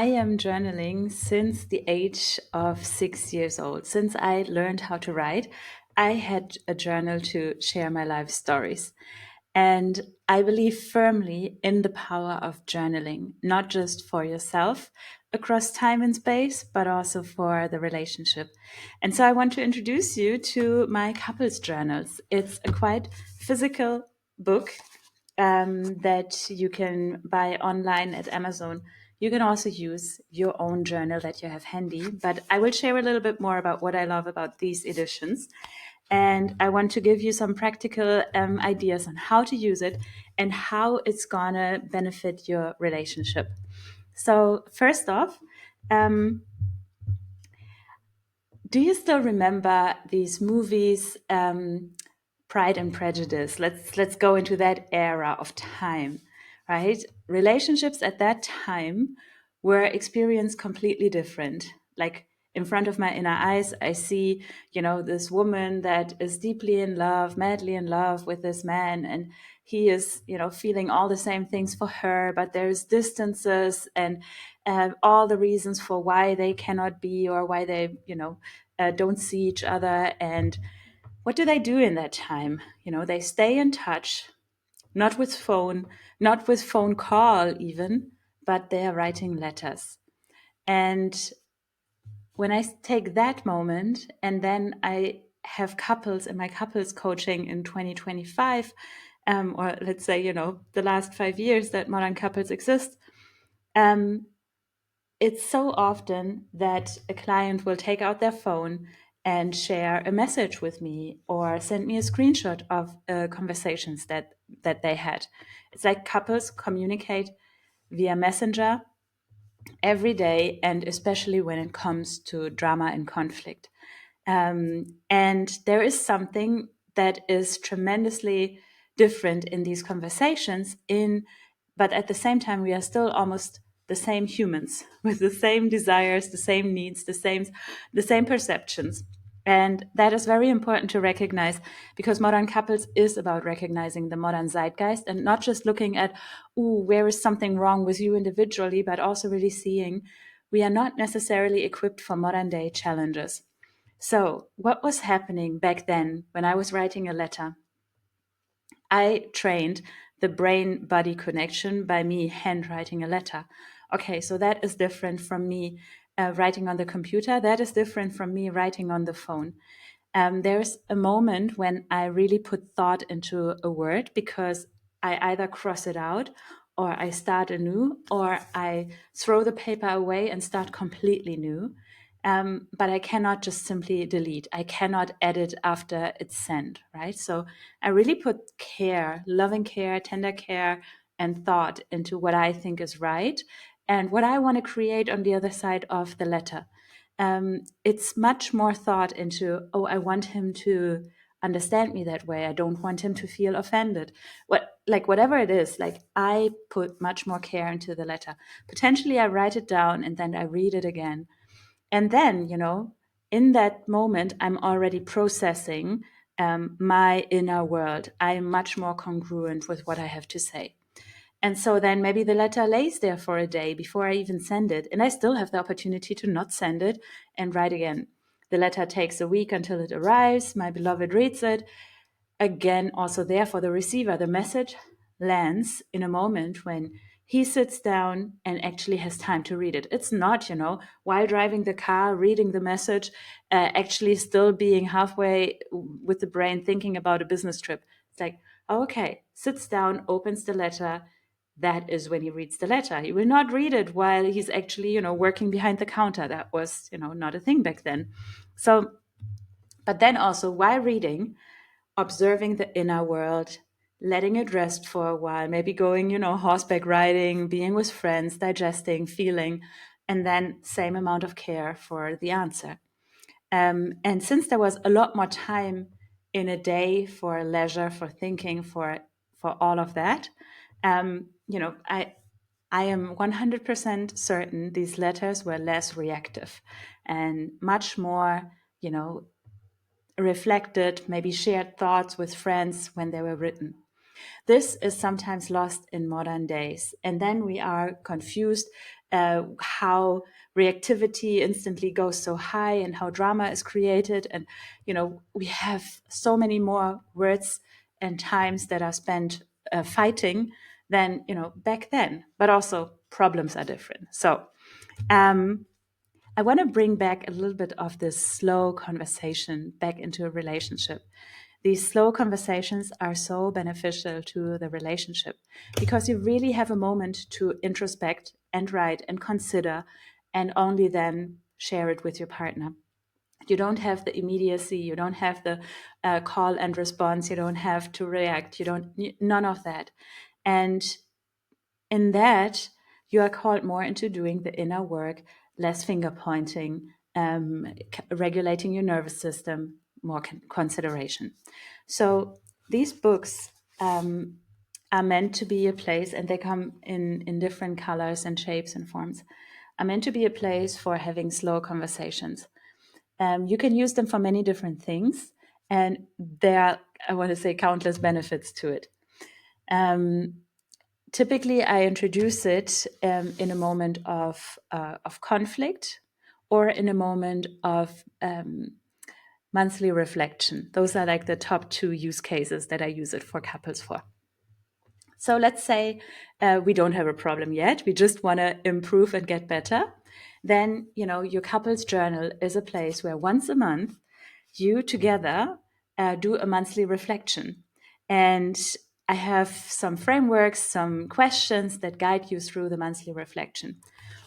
I am journaling since the age of 6 years old. Since I learned how to write, I had a journal to share my life stories. And I believe firmly in the power of journaling, not just for yourself across time and space, but also for the relationship. And so I want to introduce you to my couples journals. It's a quite physical book that you can buy online at Amazon. You can also use your own journal that you have handy, but I will share a little bit more about what I love about these editions. And I want to give you some practical ideas on how to use it and how it's gonna benefit your relationship. So, first off, um, do you still remember these movies, Pride and Prejudice? Let's go into that era of time, right? Relationships at that time were experienced completely different. Like in front of my inner eyes, I see, this woman that is deeply in love, madly in love with this man, and he is, feeling all the same things for her, but there's distances and all the reasons for why they cannot be or why they, don't see each other. And what do they do in that time? They stay in touch, not with phone call even, but they are writing letters. And when I take that moment and then I have couples in my couples coaching in 2025, or let's say, the last 5 years that modern couples exist, um, it's so often that a client will take out their phone and share a message with me or send me a screenshot of conversations that they had. It's like couples communicate via messenger every day, and especially when it comes to drama and conflict. And there is something that is tremendously different in these conversations but at the same time we are still almost the same humans with the same desires, the same needs, the same perceptions. And that is very important to recognize, because modern couples is about recognizing the modern zeitgeist and not just looking at, where is something wrong with you individually, but also really seeing we are not necessarily equipped for modern day challenges. So, what was happening back then when I was writing a letter? I trained the brain body connection by me handwriting a letter. Okay, so that is different from me writing on the computer. That is different from me writing on the phone. There's a moment when I really put thought into a word, because I either cross it out or I start anew, or I throw the paper away and start completely new. But I cannot just simply delete. I cannot edit after it's sent, right? So I really put care, loving care, tender care, and thought into what I think is right and what I want to create on the other side of the letter. It's much more thought into, I want him to understand me that way. I don't want him to feel offended. Whatever it is, like I put much more care into the letter. Potentially I write it down and then I read it again. And then, in that moment, I'm already processing my inner world. I'm much more congruent with what I have to say. And so then maybe the letter lays there for a day before I even send it. And I still have the opportunity to not send it and write again. The letter takes a week until it arrives. My beloved reads it. Again, also there for the receiver, the message lands in a moment when he sits down and actually has time to read it. It's not, while driving the car, reading the message, actually still being halfway with the brain thinking about a business trip. It's like, okay, sits down, opens the letter. That is when he reads the letter. He will not read it while he's actually, working behind the counter. That was, not a thing back then. So, but then also while reading, observing the inner world, letting it rest for a while, maybe going, horseback riding, being with friends, digesting, feeling, and then same amount of care for the answer. And since there was a lot more time in a day for leisure, for thinking, for all of that, I am 100% certain these letters were less reactive and much more, reflected, maybe shared thoughts with friends when they were written. This is sometimes lost in modern days. And then we are confused how reactivity instantly goes so high and how drama is created. And, we have so many more words and times that are spent fighting than, back then. But also problems are different. So I want to bring back a little bit of this slow conversation back into a relationship. These slow conversations are so beneficial to the relationship because you really have a moment to introspect and write and consider, and only then share it with your partner. You don't have the immediacy, you don't have the call and response, you don't have to react, none of that. And in that, you are called more into doing the inner work, less finger pointing, regulating your nervous system, more consideration. So these books are meant to be a place, and they come in different colors and shapes and forms, are meant to be a place for having slow conversations. You can use them for many different things, and there are, I want to say, countless benefits to it. Typically, I introduce it in a moment of conflict or in a moment of monthly reflection. Those are like the top two use cases that I use it for couples for. So let's say we don't have a problem yet. We just want to improve and get better. Then, your couples journal is a place where once a month you together do a monthly reflection. And I have some frameworks, some questions that guide you through the monthly reflection.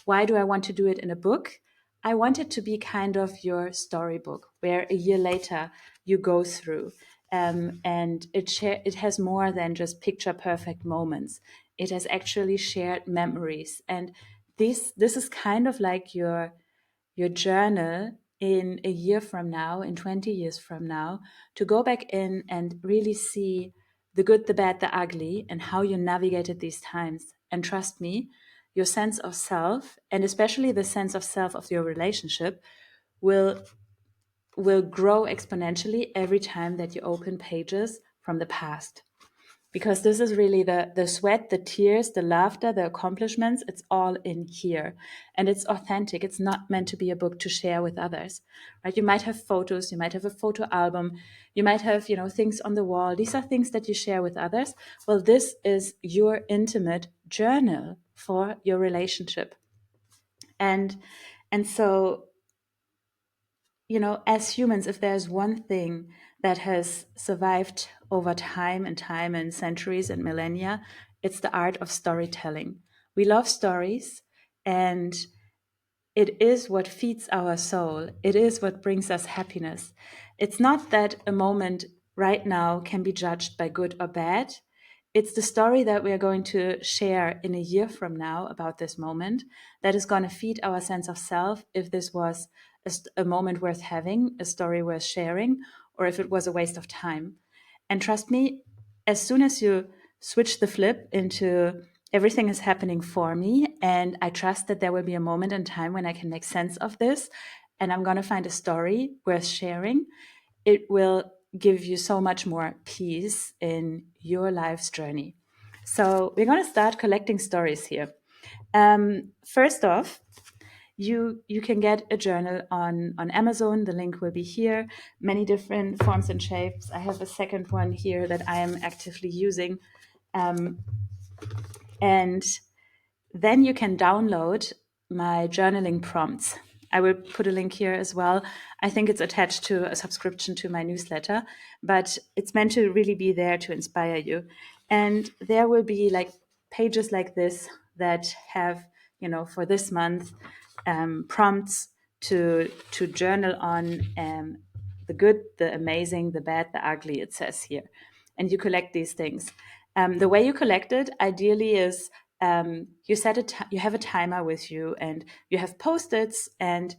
Why do I want to do it in a book? I want it to be kind of your storybook, where a year later you go through. And it has more than just picture perfect moments. It has actually shared memories. And this is kind of like your journal in a year from now, in 20 years from now, to go back in and really see the good, the bad, the ugly, and how you navigated these times. And trust me, your sense of self, and especially the sense of self of your relationship, will grow exponentially every time that you open pages from the past. Because this is really the sweat, the tears, the laughter, the accomplishments, it's all in here. And it's authentic. It's not meant to be a book to share with others, right? You might have photos, you might have a photo album, you might have, things on the wall. These are things that you share with others. Well, this is your intimate journal for your relationship. And so, as humans, if there's one thing that has survived over time and centuries and millennia, it's the art of storytelling. We love stories, and it is what feeds our soul. It is what brings us happiness. It's not that a moment right now can be judged by good or bad. It's the story that we are going to share in a year from now about this moment that is going to feed our sense of self, if this was a moment worth having, a story worth sharing, or if it was a waste of time. And trust me, as soon as you switch the flip into everything is happening for me, and I trust that there will be a moment in time when I can make sense of this, and I'm going to find a story worth sharing, it will give you so much more peace in your life's journey. So we're going to start collecting stories here. First off, you can get a journal on Amazon. The link will be here. Many different forms and shapes. I have a second one here that I am actively using. And then you can download my journaling prompts. I will put a link here as well. I think it's attached to a subscription to my newsletter, but it's meant to really be there to inspire you. And there will be like pages like this that have, for this month, prompts to journal on the good, the amazing, the bad, the ugly, it says here. And you collect these things. The way you collect it ideally is you you have a timer with you, and you have post-its, and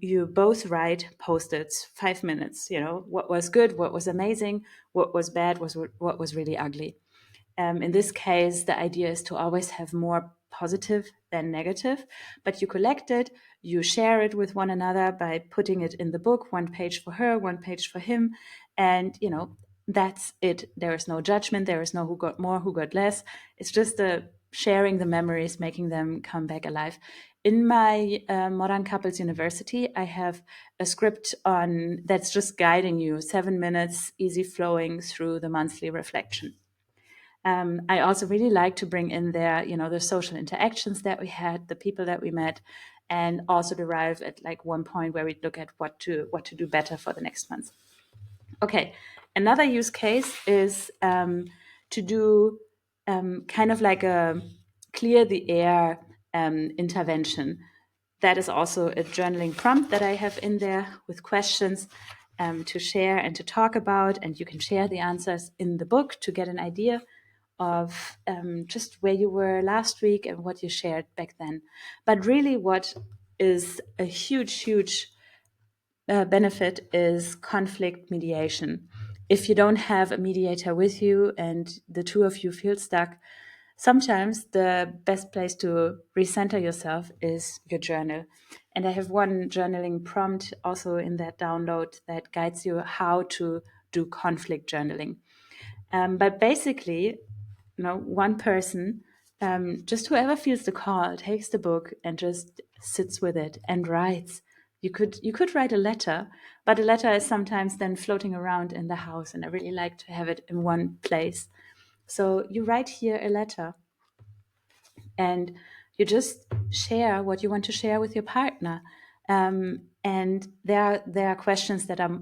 you both write post-its 5 minutes. What was good, what was amazing, what was bad, what was really ugly. In this case, the idea is to always have more positive than negative, but you collect it, you share it with one another by putting it in the book, one page for her, one page for him, and that's it. There is no judgment. There is no who got more, who got less. It's just a sharing the memories, making them come back alive. In my Modern Couples University, I have a script on that's just guiding you 7 minutes, easy flowing through the monthly reflection. I also really like to bring in there, the social interactions that we had, the people that we met, and also derive at like one point where we look at what to do better for the next month. Okay, another use case is to do kind of like a clear the air intervention. That is also a journaling prompt that I have in there with questions to share and to talk about, and you can share the answers in the book to get an idea of just where you were last week and what you shared back then. But really, what is a huge benefit is conflict mediation. If you don't have a mediator with you and the two of you feel stuck, sometimes the best place to recenter yourself is your journal. And I have one journaling prompt also in that download that guides you how to do conflict journaling. But basically, one person, just whoever feels the call, takes the book and just sits with it and writes. You could write a letter, but a letter is sometimes then floating around in the house, and I really like to have it in one place. So you write here a letter, and you just share what you want to share with your partner. And there are questions that are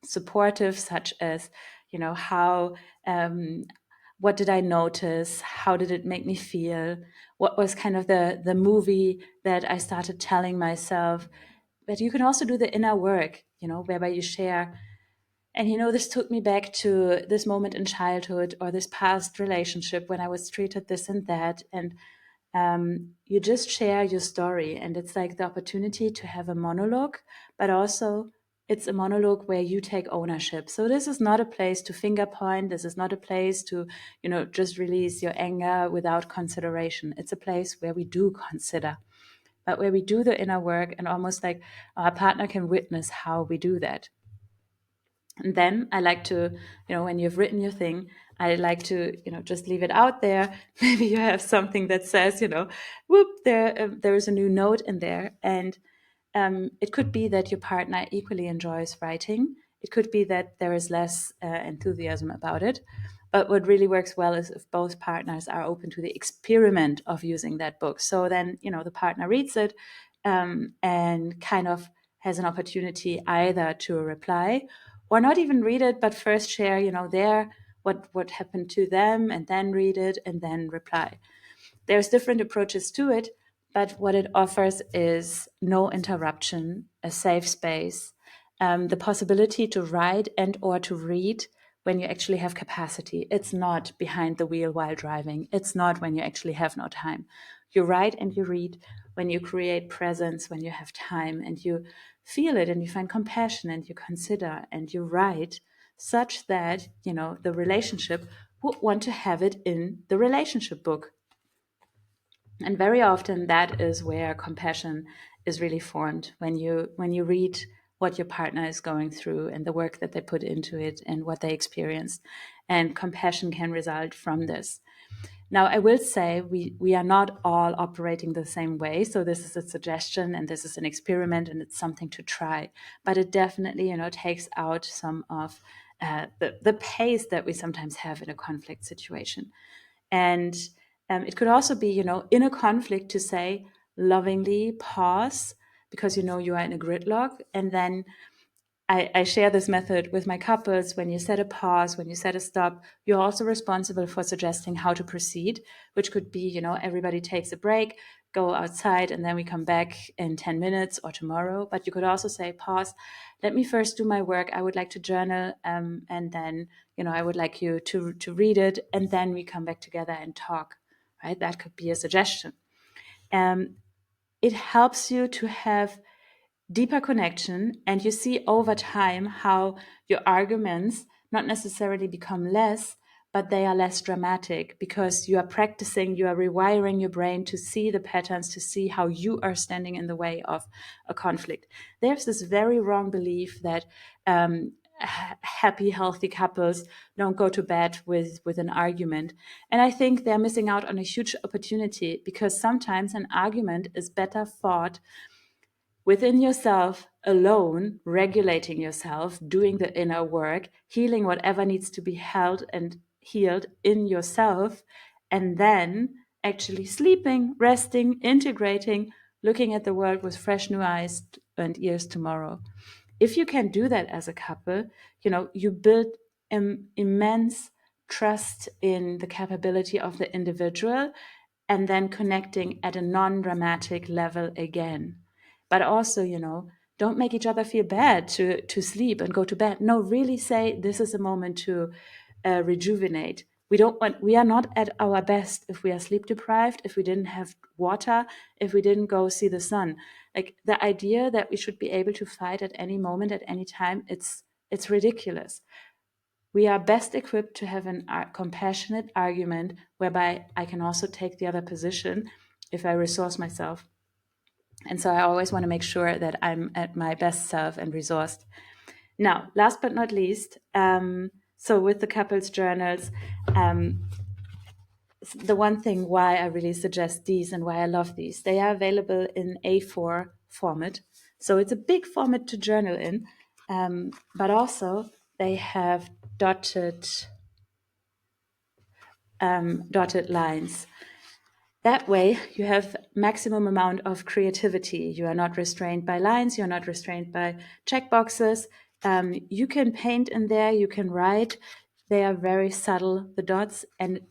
supportive, such as, how what did I notice? How did it make me feel? What was kind of the movie that I started telling myself? But you can also do the inner work, whereby you share. And this took me back to this moment in childhood or this past relationship when I was treated this and that. And you just share your story, and it's like the opportunity to have a monologue, but also it's a monologue where you take ownership. So this is not a place to finger point. This is not a place to, just release your anger without consideration. It's a place where we do consider, but where we do the inner work, and almost like our partner can witness how we do that. And then I like to, when you've written your thing, I like to, just leave it out there. Maybe you have something that says, whoop, there is a new note in there. And it could be that your partner equally enjoys writing. It could be that there is less enthusiasm about it. But what really works well is if both partners are open to the experiment of using that book. So then, the partner reads it and kind of has an opportunity either to reply or not even read it, but first share, their what happened to them, and then read it and then reply. There's different approaches to it, but what it offers is no interruption, a safe space, the possibility to write and or to read when you actually have capacity. It's not behind the wheel while driving. It's not when you actually have no time. You write and you read when you create presence, when you have time and you feel it and you find compassion and you consider and you write such that, the relationship would want to have it in the relationship book. And very often that is where compassion is really formed, when you read what your partner is going through and the work that they put into it and what they experience. And compassion can result from this. Now, I will say we are not all operating the same way. So this is a suggestion and this is an experiment and it's something to try. But it definitely, takes out some of the pace that we sometimes have in a conflict situation. And it could also be, in a conflict to say lovingly pause because you are in a gridlock. And then I share this method with my couples. When you set a pause, when you set a stop, you're also responsible for suggesting how to proceed, which could be, everybody takes a break, go outside, and then we come back in 10 minutes or tomorrow. But you could also say, pause, let me first do my work. I would like to journal. And then, I would like you to read it. And then we come back together and talk, right? That could be a suggestion. It helps you to have deeper connection, and you see over time how your arguments not necessarily become less, but they are less dramatic because you are practicing, you are rewiring your brain to see the patterns, to see how you are standing in the way of a conflict. There's this very wrong belief that happy, healthy couples don't go to bed with an argument. And I think they're missing out on a huge opportunity, because sometimes an argument is better fought within yourself alone, regulating yourself, doing the inner work, healing whatever needs to be held and healed in yourself, and then actually sleeping, resting, integrating, looking at the world with fresh new eyes and ears tomorrow. If you can do that as a couple, you build immense trust in the capability of the individual, and then connecting at a non-dramatic level again. But also, don't make each other feel bad to sleep and go to bed. No, really say this is a moment to rejuvenate. We are not at our best if we are sleep deprived, if we didn't have water, if we didn't go see the sun. Like, the idea that we should be able to fight at any moment, at any time, it's ridiculous. We are best equipped to have a compassionate argument whereby I can also take the other position if I resource myself. And so I always want to make sure that I'm at my best self and resourced. Now, last but not least, so with the couples journals, the one thing why I really suggest these and why I love these, they are available in A4 format. So it's a big format to journal in, but also they have dotted lines. That way, you have maximum amount of creativity. You are not restrained by lines. You're not restrained by checkboxes. You can paint in there. You can write. They are very subtle, the dots, and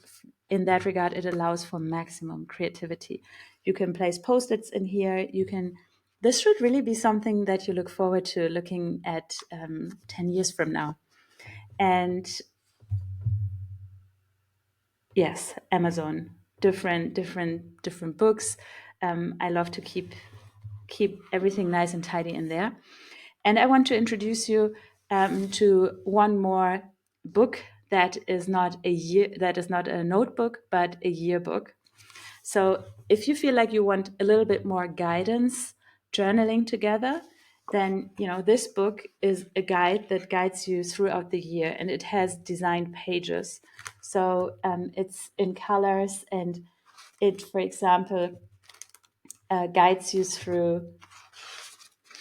in that regard, it allows for maximum creativity. You can place post-its in here. This should really be something that you look forward to looking at 10 years from now. And yes, Amazon, different books. I love to keep everything nice and tidy in there. And I want to introduce you to one more book that is not a notebook, but a yearbook. So if you feel like you want a little bit more guidance journaling together, then this book is a guide that guides you throughout the year, and it has designed pages. So it's in colors, and it, for example, guides you through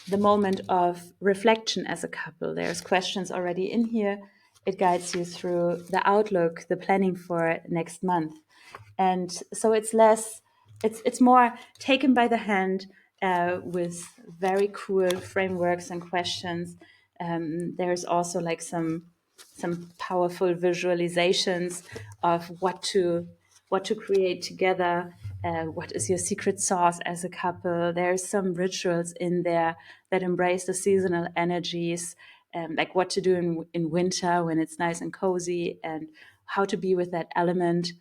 the moment of reflection as a couple. There's questions already in here. It guides you through the outlook, the planning for next month. And so it's more taken by the hand with very cool frameworks and questions. There's also like some powerful visualizations of what to create together. What is your secret sauce as a couple? There's some rituals in there that embrace the seasonal energies, like what to do in winter when it's nice and cozy, and how to be with that element.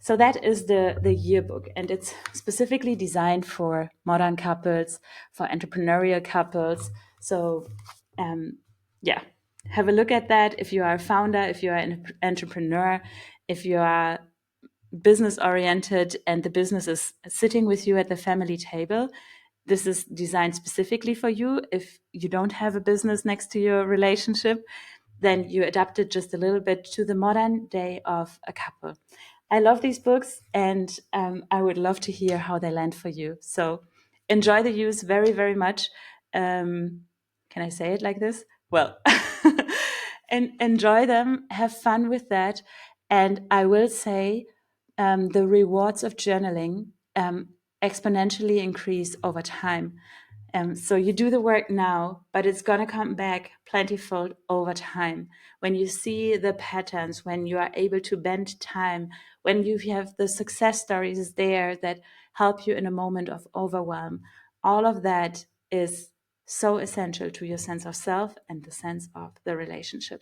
So that is the yearbook, and it's specifically designed for modern couples, for entrepreneurial couples. So yeah, have a look at that. If you are a founder, if you are an entrepreneur, if you are business oriented and the business is sitting with you at the family table, this is designed specifically for you. If you don't have a business next to your relationship, then you adapt it just a little bit to the modern day of a couple. I love these books, and I would love to hear how they land for you. So enjoy the use very, very much. Can I say it like this? Well, and enjoy them, have fun with that. And I will say the rewards of journaling exponentially increase over time. So you do the work now, but it's going to come back plentiful over time. When you see the patterns, when you are able to bend time, when you have the success stories there that help you in a moment of overwhelm, all of that is so essential to your sense of self and the sense of the relationship.